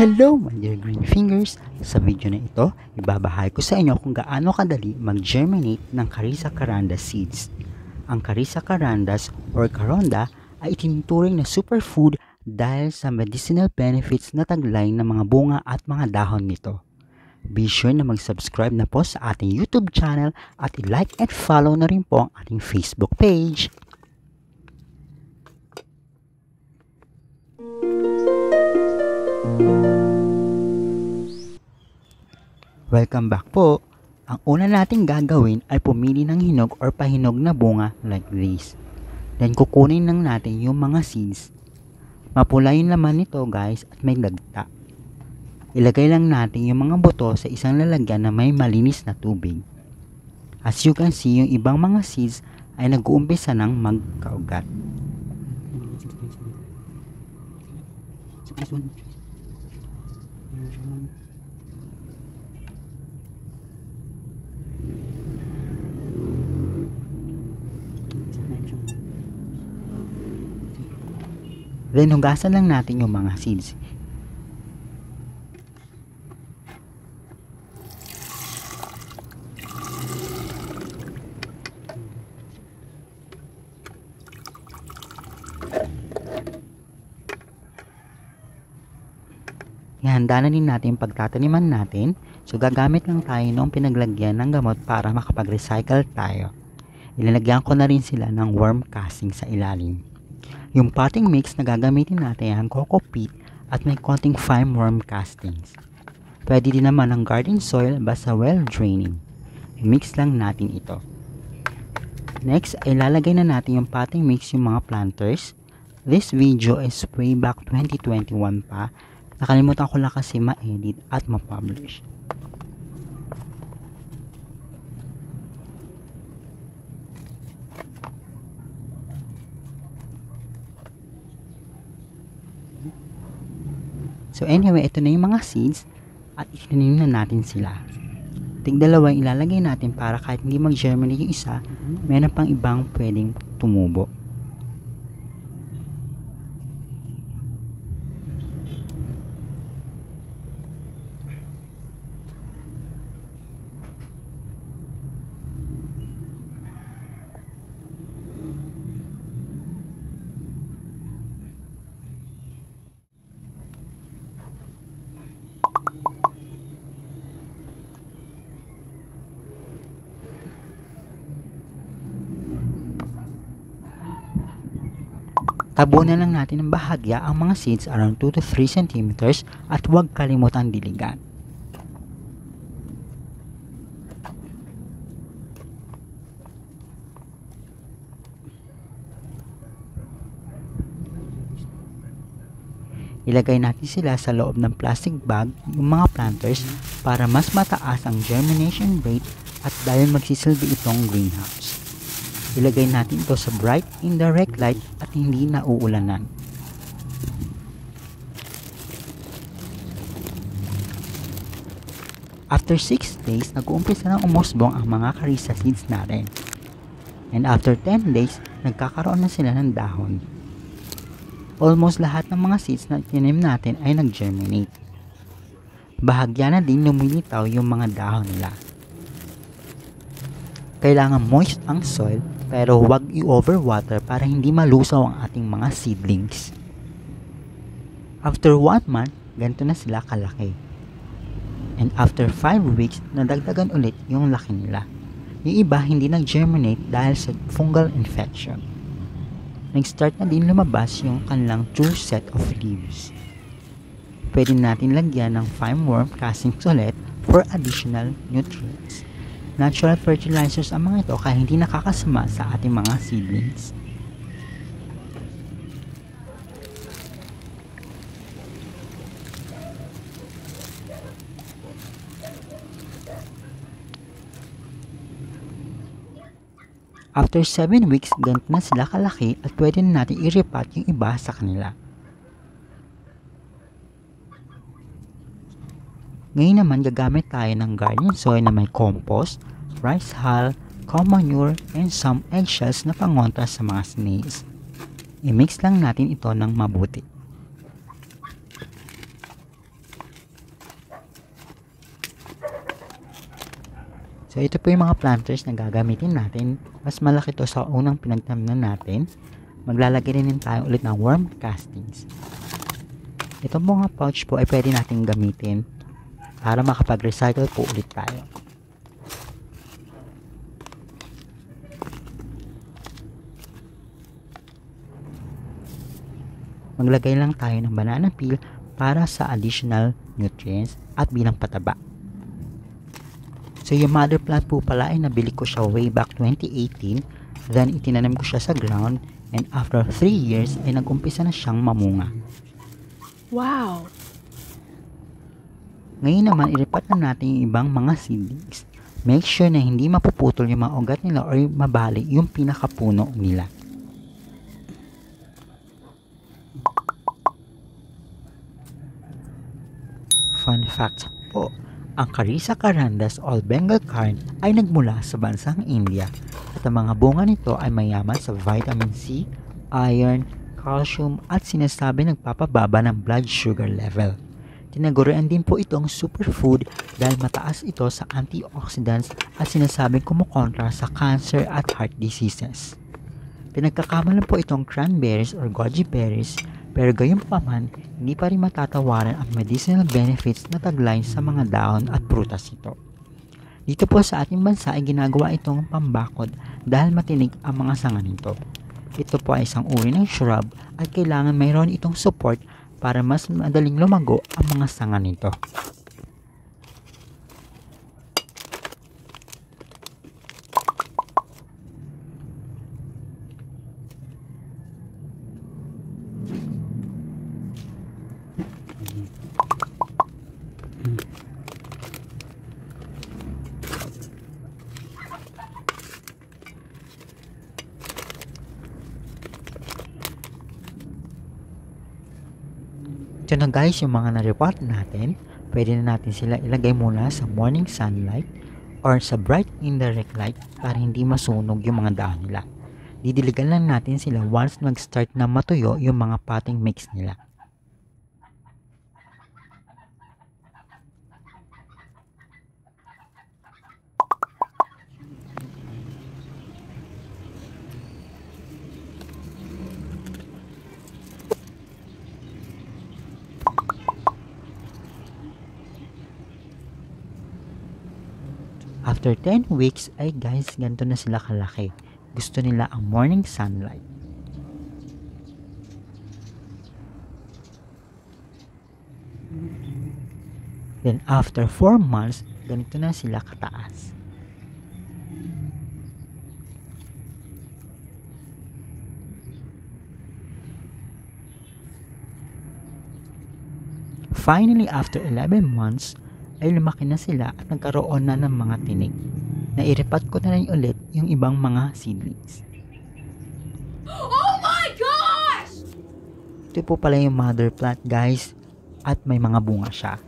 Hello my dear green fingers! Sa video na ito, ibabahagi ko sa inyo kung gaano kadali mag-germinate ng Carissa carandas seeds. Ang Carissa carandas or caronda ay itinuturing na superfood dahil sa medicinal benefits na taglay ng mga bunga at mga dahon nito. Be sure na mag-subscribe na po sa ating YouTube channel at i-like and follow na rin po ang ating Facebook page. Welcome back po! Ang una nating gagawin ay pumili ng hinog or pahinog na bunga like this. Then kukunin lang natin yung mga seeds. Mapula yung laman nito guys at may lagta. Ilagay lang natin yung mga buto sa isang lalagyan na may malinis na tubig. As you can see, yung ibang mga seeds ay nag-uumpisa ng magkaugat. Then hugasan lang natin yung mga seeds. Ihanda na din natin yung pagtataniman natin. So gagamit lang tayo ng pinaglagyan ng gamot para makapag-recycle tayo. Ilalagyan ko na rin sila ng worm casting sa ilalim. Yung potting mix na gagamitin natin ang coco peat at may konting fine worm castings. Pwede din naman ng garden soil basta well draining. I-mix lang natin ito. Next ay lalagay na natin yung potting mix yung mga planters. This video is way back 2021 pa. Nakalimutan ko lang kasi ma-edit at ma-publish. So anyway, ito na yung mga seeds at itinanim na natin sila. Tig-dalawa ilalagay natin para kahit hindi mag-germinate yung isa, meron pang ibang pwedeng tumubo. Tabunan lang natin ng bahagya ang mga seeds around 2 to 3 cm at huwag kalimutang diligan. Ilagay natin sila sa loob ng plastic bag yung mga planters para mas mataas ang germination rate at dahil magsisilbi itong greenhouse. Ilagay natin ito sa bright indirect light at hindi nauulanan. After 6 days, nag-uumpisa na umusbong ang mga Carissa seeds natin. And after 10 days, nagkakaroon na sila ng dahon. Almost lahat ng mga seeds na tinanim natin ay nag-germinate. Bahagya na din lumilitaw yung mga dahon nila. Kailangan moist ang soil pero huwag i-overwater para hindi malusaw ang ating mga seedlings. After 1 month, ganito na sila kalaki. And after 5 weeks, nadagdagan ulit yung laki nila. Yung iba hindi nag-germinate dahil sa fungal infection. Nag-start na din lumabas yung kanilang true set of leaves. Pwede natin lagyan ng fine worm castings ulit for additional nutrients. Natural fertilizers ang mga ito kaya hindi nakakasama sa ating mga seedlings. After 7 weeks, ganito na sila kalaki at pwede na natin i-repot yung iba sa kanila. Ngayon naman gagamit tayo ng garden soil na may compost, rice hull, cow manure, and some eggshells na pangontra sa mga snails. I-mix lang natin ito ng mabuti. So ito po yung mga planters na gagamitin natin. Mas malaki to sa unang pinagtamnan natin. Maglalagay din tayo ulit ng worm castings. Itong mga pouch po ay pwede natin gamitin para makapag-recycle po ulit tayo. Maglagay lang tayo ng banana peel para sa additional nutrients at bilang pataba. So yung mother plant po pala ay nabili ko siya way back 2018, then itinanim ko siya sa ground, and after 3 years ay nag-umpisa na siyang mamunga. Wow! Ngayon naman ilipat na natin yung ibang mga seedlings. Make sure na hindi mapuputol yung mga ugat nila or mabali yung pinakapuno nila. Fun fact po, ang Carissa carandas o Bengal currant ay nagmula sa bansang India at ang mga bunga nito ay mayaman sa vitamin C, iron, calcium at sinasabi nagpapababa ng blood sugar level. Tinagurian din po itong superfood dahil mataas ito sa antioxidants at sinasabing kumukontra sa cancer at heart diseases. Pinagkakamalan po itong cranberries or goji berries, pero gayunpaman, hindi pa rin matatawaran ang medicinal benefits na taglay sa mga dahon at prutas ito. Dito po sa ating bansa ay ginagawa itong pambakod dahil matinig ang mga sanga nito. Ito po ay isang uri ng shrub at kailangan mayroon itong support para mas madaling lumago ang mga sanga nito. Ito na guys yung mga na-report natin. Pwede na natin sila ilagay muna sa morning sunlight or sa bright indirect light para hindi masunog yung mga dahon nila. Didiligan lang natin sila once nag-start na matuyo yung mga potting mix nila. After 10 weeks ay guys, ganito na sila kalaki. Gusto nila ang morning sunlight. Then after 4 months, ganito na sila kataas. Finally, after 11 months, ay lumaki na sila at nagkaroon na ng mga tinig. Nairipat ko na rin ulit yung ibang mga seedlings. Oh my gosh! Ito po pala yung mother plant guys at may mga bunga siya.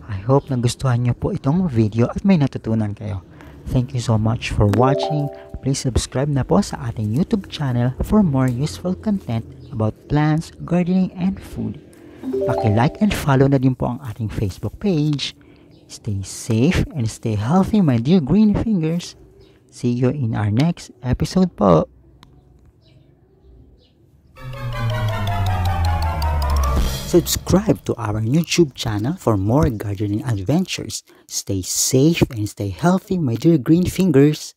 I hope nagustuhan nyo po itong video at may natutunan kayo. Thank you so much for watching. Please subscribe na po sa ating YouTube channel for more useful content about plants, gardening, and food. Paki-like and follow na din po ang ating Facebook page. Stay safe and stay healthy, my dear green fingers. See you in our next episode po. Subscribe to our YouTube channel for more gardening adventures. Stay safe and stay healthy, my dear green fingers.